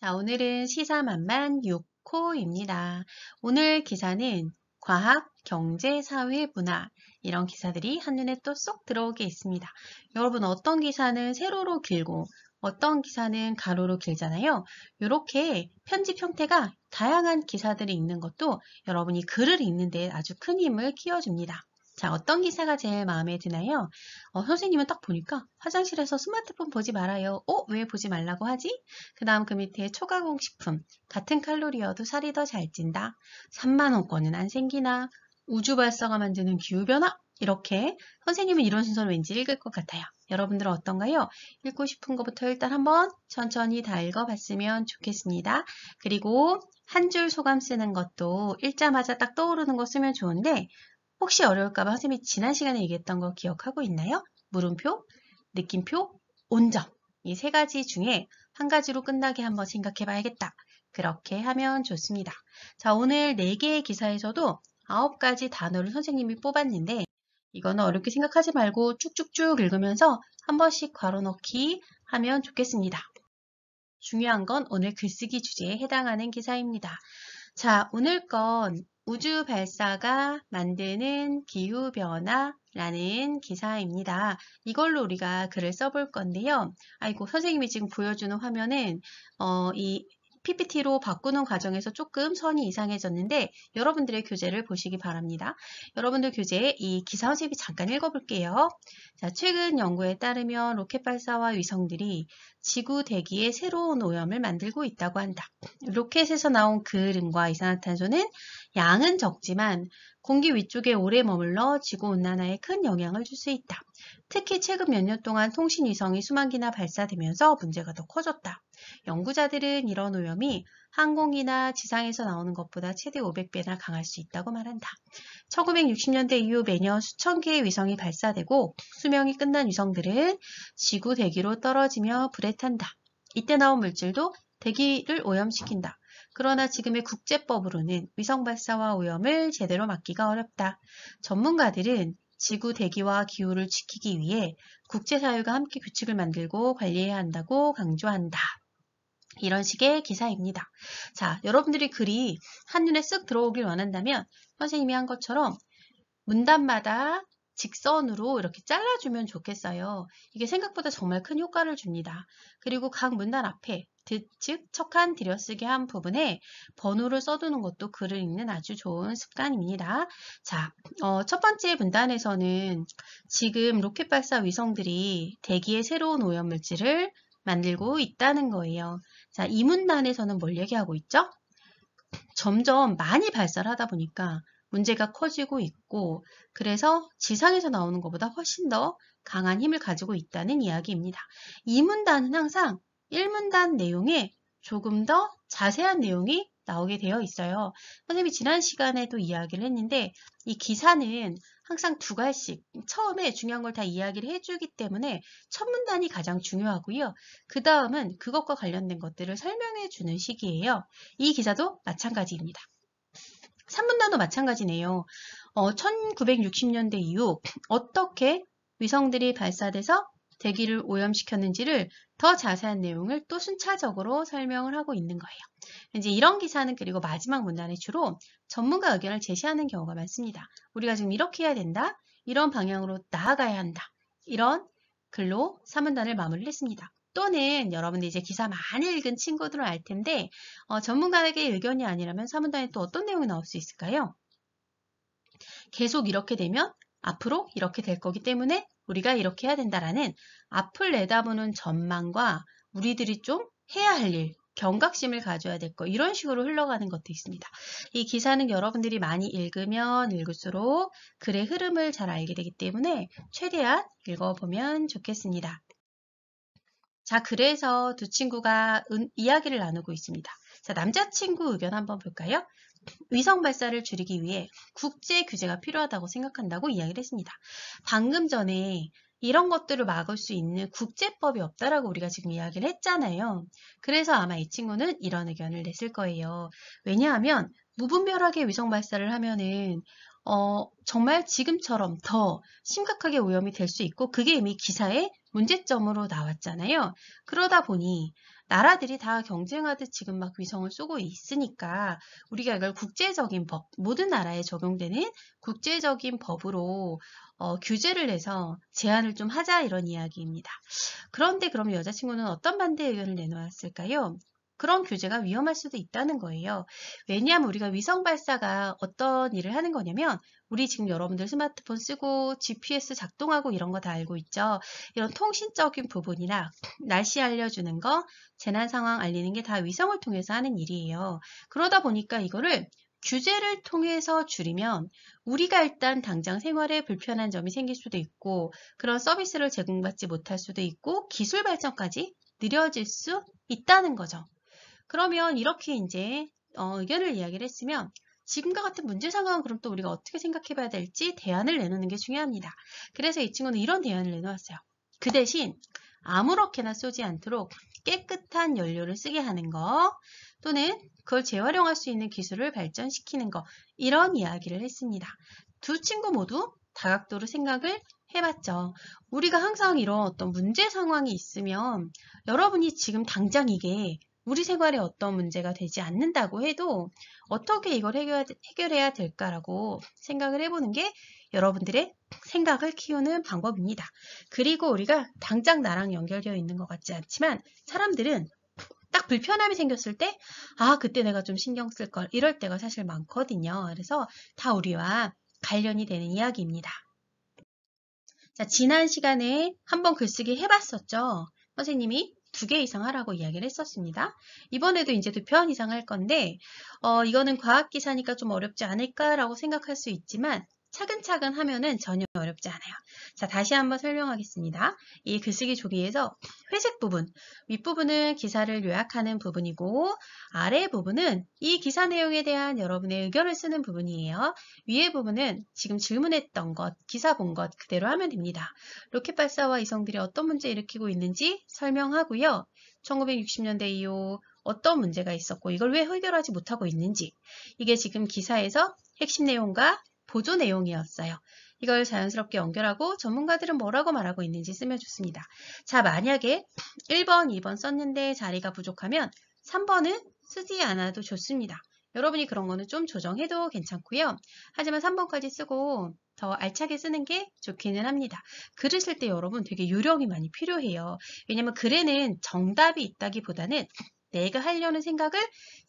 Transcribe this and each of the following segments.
자, 오늘은 시사만만 6호입니다. 오늘 기사는 과학, 경제, 사회, 문화 이런 기사들이 한눈에 또 쏙 들어오게 있습니다. 여러분 어떤 기사는 세로로 길고 어떤 기사는 가로로 길잖아요. 이렇게 편집 형태가 다양한 기사들이 있는 것도 여러분이 글을 읽는 데 아주 큰 힘을 키워줍니다. 자, 어떤 기사가 제일 마음에 드나요? 선생님은 딱 보니까 화장실에서 스마트폰 보지 말아요. 왜 보지 말라고 하지? 그 다음 그 밑에 초가공식품. 같은 칼로리여도 살이 더 잘 찐다. 3만원권은 안 생기나? 우주 발사가 만드는 기후변화? 이렇게 선생님은 이런 순서를 왠지 읽을 것 같아요. 여러분들은 어떤가요? 읽고 싶은 것부터 일단 한번 천천히 다 읽어봤으면 좋겠습니다. 그리고 한 줄 소감 쓰는 것도 읽자마자 딱 떠오르는 거 쓰면 좋은데 혹시 어려울까 봐 선생님이 지난 시간에 얘기했던 거 기억하고 있나요? 물음표, 느낌표, 온점. 이 세 가지 중에 한 가지로 끝나게 한번 생각해 봐야겠다. 그렇게 하면 좋습니다. 자, 오늘 4개의 기사에서도 9가지 단어를 선생님이 뽑았는데 이거는 어렵게 생각하지 말고 쭉쭉쭉 읽으면서 한 번씩 괄호 넣기 하면 좋겠습니다. 중요한 건 오늘 글쓰기 주제에 해당하는 기사입니다. 자, 오늘 건 우주 발사가 만드는 기후변화라는 기사입니다. 이걸로 우리가 글을 써볼 건데요. 아이고, 선생님이 지금 보여주는 화면은 이 PPT로 바꾸는 과정에서 조금 선이 이상해졌는데 여러분들의 교재를 보시기 바랍니다. 여러분들 교재에 이 기사 선생님이 잠깐 읽어볼게요. 자, 최근 연구에 따르면 로켓 발사와 위성들이 지구 대기에 새로운 오염을 만들고 있다고 한다. 로켓에서 나온 그름과 이산화탄소는 양은 적지만 공기 위쪽에 오래 머물러 지구온난화에 큰 영향을 줄 수 있다. 특히 최근 몇 년 동안 통신위성이 수만 기나 발사되면서 문제가 더 커졌다. 연구자들은 이런 오염이 항공이나 지상에서 나오는 것보다 최대 500배나 강할 수 있다고 말한다. 1960년대 이후 매년 수천 개의 위성이 발사되고 수명이 끝난 위성들은 지구 대기로 떨어지며 불에 탄다. 이때 나온 물질도 대기를 오염시킨다. 그러나 지금의 국제법으로는 위성 발사와 오염을 제대로 막기가 어렵다. 전문가들은 지구 대기와 기후를 지키기 위해 국제사회가 함께 규칙을 만들고 관리해야 한다고 강조한다. 이런 식의 기사입니다. 자, 여러분들이 글이 한눈에 쓱 들어오길 원한다면 선생님이 한 것처럼 문단마다 직선으로 이렇게 잘라주면 좋겠어요. 이게 생각보다 정말 큰 효과를 줍니다. 그리고 각 문단 앞에 즉 척한 들여쓰기 한 부분에 번호를 써두는 것도 글을 읽는 아주 좋은 습관입니다. 자, 첫 번째 문단에서는 지금 로켓 발사 위성들이 대기에 새로운 오염물질을 만들고 있다는 거예요. 자, 이 문단에서는 뭘 얘기하고 있죠? 점점 많이 발사를 하다 보니까 문제가 커지고 있고 그래서 지상에서 나오는 것보다 훨씬 더 강한 힘을 가지고 있다는 이야기입니다. 이 문단은 항상 1문단 내용에 조금 더 자세한 내용이 나오게 되어 있어요. 선생님이 지난 시간에도 이야기를 했는데 이 기사는 항상 2갈씩 처음에 중요한 걸 다 이야기를 해주기 때문에 첫 문단이 가장 중요하고요. 그 다음은 그것과 관련된 것들을 설명해 주는 시기예요. 이 기사도 마찬가지입니다. 3문단도 마찬가지네요. 1960년대 이후 어떻게 위성들이 발사돼서 대기를 오염시켰는지를 더 자세한 내용을 또 순차적으로 설명을 하고 있는 거예요. 이제 이런 기사는 그리고 마지막 문단에 주로 전문가 의견을 제시하는 경우가 많습니다. 우리가 지금 이렇게 해야 된다. 이런 방향으로 나아가야 한다. 이런 글로 3문단을 마무리를 했습니다. 또는 여러분들 이제 기사 많이 읽은 친구들은 알 텐데 전문가에게 의견이 아니라면 3문단에 또 어떤 내용이 나올 수 있을까요? 계속 이렇게 되면 앞으로 이렇게 될 거기 때문에 우리가 이렇게 해야 된다라는 앞을 내다보는 전망과 우리들이 좀 해야 할 일, 경각심을 가져야 될 거 이런 식으로 흘러가는 것도 있습니다. 이 기사는 여러분들이 많이 읽으면 읽을수록 글의 흐름을 잘 알게 되기 때문에 최대한 읽어보면 좋겠습니다. 자, 그래서 두 친구가 이야기를 나누고 있습니다. 자, 남자친구 의견 한번 볼까요? 위성 발사를 줄이기 위해 국제 규제가 필요하다고 생각한다고 이야기를 했습니다. 방금 전에 이런 것들을 막을 수 있는 국제법이 없다라고 우리가 지금 이야기를 했잖아요. 그래서 아마 이 친구는 이런 의견을 냈을 거예요. 왜냐하면 무분별하게 위성 발사를 하면은 정말 지금처럼 더 심각하게 오염이 될 수 있고 그게 이미 기사의 문제점으로 나왔잖아요. 그러다 보니 나라들이 다 경쟁하듯 지금 막 위성을 쏘고 있으니까 우리가 이걸 국제적인 법, 모든 나라에 적용되는 국제적인 법으로 규제를 해서 제한을 좀 하자 이런 이야기입니다. 그런데 그럼 여자친구는 어떤 반대 의견을 내놓았을까요? 그런 규제가 위험할 수도 있다는 거예요. 왜냐하면 우리가 위성 발사가 어떤 일을 하는 거냐면 우리 지금 여러분들 스마트폰 쓰고 GPS 작동하고 이런 거 다 알고 있죠. 이런 통신적인 부분이나 날씨 알려주는 거, 재난 상황 알리는 게 다 위성을 통해서 하는 일이에요. 그러다 보니까 이거를 규제를 통해서 줄이면 우리가 일단 당장 생활에 불편한 점이 생길 수도 있고 그런 서비스를 제공받지 못할 수도 있고 기술 발전까지 느려질 수 있다는 거죠. 그러면 이렇게 이제 의견을 이야기를 했으면 지금과 같은 문제 상황은 그럼 또 우리가 어떻게 생각해 봐야 될지 대안을 내놓는 게 중요합니다. 그래서 이 친구는 이런 대안을 내놓았어요. 그 대신 아무렇게나 쏘지 않도록 깨끗한 연료를 쓰게 하는 거 또는 그걸 재활용할 수 있는 기술을 발전시키는 거 이런 이야기를 했습니다. 두 친구 모두 다각도로 생각을 해봤죠. 우리가 항상 이런 어떤 문제 상황이 있으면 여러분이 지금 당장 이게 우리 생활에 어떤 문제가 되지 않는다고 해도 어떻게 이걸 해결해야 될까라고 생각을 해보는 게 여러분들의 생각을 키우는 방법입니다. 그리고 우리가 당장 나랑 연결되어 있는 것 같지 않지만 사람들은 딱 불편함이 생겼을 때, 아, 그때 내가 좀 신경 쓸 걸, 이럴 때가 사실 많거든요. 그래서 다 우리와 관련이 되는 이야기입니다. 자, 지난 시간에 한번 글쓰기 해봤었죠. 선생님이 2개 이상 하라고 이야기를 했었습니다. 이번에도 이제 2편 이상 할 건데, 이거는 과학기사니까 좀 어렵지 않을까라고 생각할 수 있지만, 차근차근 하면은 전혀 어렵지 않아요. 자, 다시 한번 설명하겠습니다. 이 글쓰기 조기에서 회색 부분, 윗부분은 기사를 요약하는 부분이고, 아래 부분은 이 기사 내용에 대한 여러분의 의견을 쓰는 부분이에요. 위에 부분은 지금 질문했던 것, 기사 본 것 그대로 하면 됩니다. 로켓 발사와 이성들이 어떤 문제 일으키고 있는지 설명하고요. 1960년대 이후 어떤 문제가 있었고 이걸 왜 해결하지 못하고 있는지 이게 지금 기사에서 핵심 내용과 보조 내용이었어요. 이걸 자연스럽게 연결하고 전문가들은 뭐라고 말하고 있는지 쓰면 좋습니다. 자, 만약에 1번, 2번 썼는데 자리가 부족하면 3번은 쓰지 않아도 좋습니다. 여러분이 그런 거는 좀 조정해도 괜찮고요. 하지만 3번까지 쓰고 더 알차게 쓰는 게 좋기는 합니다. 글을 쓸 때 여러분 되게 요령이 많이 필요해요. 왜냐면 글에는 정답이 있다기보다는 내가 하려는 생각을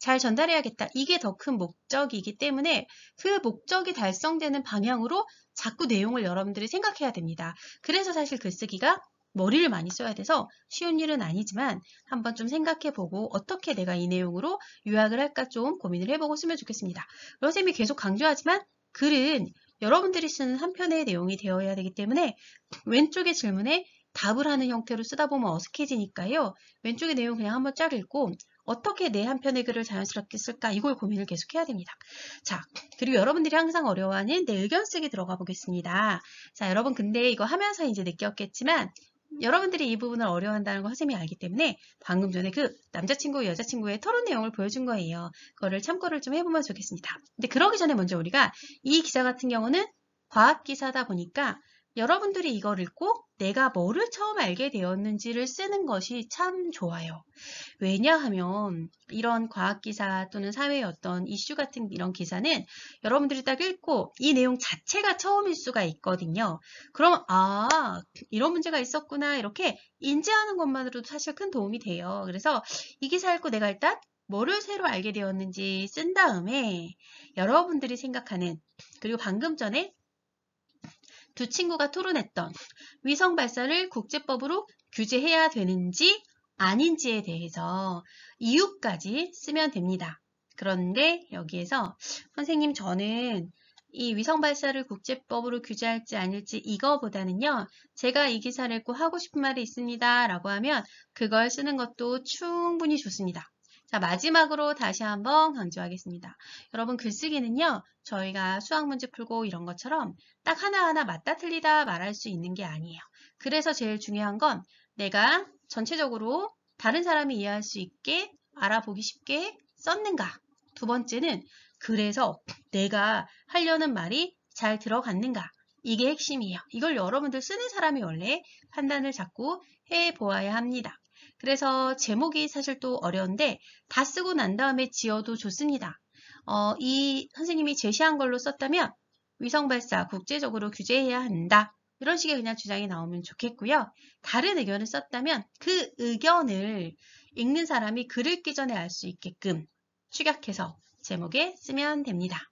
잘 전달해야겠다. 이게 더 큰 목적이기 때문에 그 목적이 달성되는 방향으로 자꾸 내용을 여러분들이 생각해야 됩니다. 그래서 사실 글쓰기가 머리를 많이 써야 돼서 쉬운 일은 아니지만 한번 좀 생각해보고 어떻게 내가 이 내용으로 요약을 할까 좀 고민을 해보고 쓰면 좋겠습니다. 선생님이 계속 강조하지만 글은 여러분들이 쓰는 한 편의 내용이 되어야 되기 때문에 왼쪽의 질문에 답을 하는 형태로 쓰다 보면 어색해지니까요. 왼쪽의 내용 그냥 한번 쫙 읽고 어떻게 내 한 편의 글을 자연스럽게 쓸까 이걸 고민을 계속 해야 됩니다. 자, 그리고 여러분들이 항상 어려워하는 내 의견 쓰기 들어가 보겠습니다. 자, 여러분 근데 이거 하면서 이제 느꼈겠지만 여러분들이 이 부분을 어려워한다는 거 선생님이 알기 때문에 방금 전에 그 남자친구, 여자친구의 토론 내용을 보여준 거예요. 그거를 참고를 좀 해보면 좋겠습니다. 근데 그러기 전에 먼저 우리가 이 기사 같은 경우는 과학 기사다 보니까 여러분들이 이걸 읽고 내가 뭐를 처음 알게 되었는지를 쓰는 것이 참 좋아요. 왜냐하면 이런 과학기사 또는 사회의 어떤 이슈 같은 이런 기사는 여러분들이 딱 읽고 이 내용 자체가 처음일 수가 있거든요. 그럼 이런 문제가 있었구나 이렇게 인지하는 것만으로도 사실 큰 도움이 돼요. 그래서 이 기사 읽고 내가 일단 뭐를 새로 알게 되었는지 쓴 다음에 여러분들이 생각하는 그리고 방금 전에 두 친구가 토론했던 위성 발사를 국제법으로 규제해야 되는지 아닌지에 대해서 이유까지 쓰면 됩니다. 그런데 여기에서 선생님 저는 이 위성 발사를 국제법으로 규제할지 아닐지 이거보다는요. 제가 이 기사를 읽고 하고 싶은 말이 있습니다. 라고 하면 그걸 쓰는 것도 충분히 좋습니다. 자, 마지막으로 다시 한번 강조하겠습니다. 여러분 글쓰기는요. 저희가 수학 문제 풀고 이런 것처럼 딱 하나하나 맞다 틀리다 말할 수 있는 게 아니에요. 그래서 제일 중요한 건 내가 전체적으로 다른 사람이 이해할 수 있게 알아보기 쉽게 썼는가. 두 번째는 그래서 내가 하려는 말이 잘 들어갔는가. 이게 핵심이에요. 이걸 여러분들 쓰는 사람이 원래 판단을 자꾸 해보아야 합니다. 그래서 제목이 사실 또 어려운데 다 쓰고 난 다음에 지어도 좋습니다. 이 선생님이 제시한 걸로 썼다면 위성 발사 국제적으로 규제해야 한다. 이런 식의 그냥 주장이 나오면 좋겠고요. 다른 의견을 썼다면 그 의견을 읽는 사람이 글 읽기 전에 알 수 있게끔 축약해서 제목에 쓰면 됩니다.